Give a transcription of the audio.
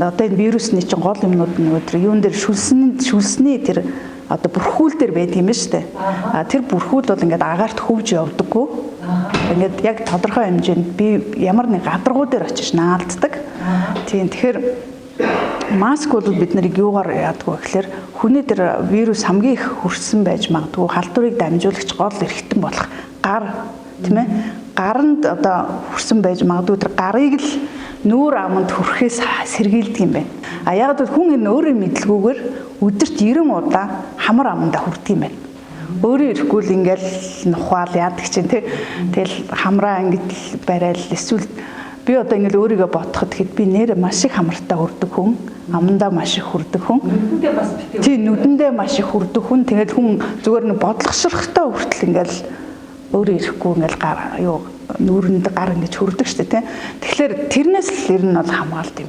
одоо энэ вирусны чинь гол юмнууд нь өдөр юун дээр шүлсний тэр одоо бүрхүүл дээр байт юм ба штэ. Тэр бүрхүүл бол ингээд агаарт хөвж явдаггүй. Ингээд яг тодорхой хэмжээнд би ямар нэг гадаргуу дээр очиж наалддаг. Тийм тэгэхээр маск бол бид нарыг юугаар яадгүй гэхээр хүний тэр вирус хамгийн их хүрсэн байж магадгүй халдварыг дамжуулагч гол эрхтэн болох гар тийм ээ гаранд одоо хүрсэн байж магадгүй тэр гарыг л нүүр аманд хүрэхээс сэргийлдэг юм байна. А яг л хүн энэ өөрөө мэдлгүйгээр өдөрт 90 удаа хамар амандаа хүрдэг юм байна. Өөрөө ирэхгүй л ингээл нухаал яадаг чинь тэгэл хамраа ингээд барайл эсвэл би одоо ингээл өөрийгөө бодоход хэд би нэр маш их хамартаа хүрдэг хүн, амандаа маш их хүрдэг хүн. Нүдэндээ бас битээ. Тийм нүдэндээ маш их хүрдэг хүн. Тэгээд хүн зүгээр нэг бодлогошрохтой хүртэл ингээл өөрөө ирэхгүй ингээл гар юу нүүрэнд гар ингэж хүрдэг штэ тий. Тэгэхээр тэрнээс л ер нь бол хамгаалт юм.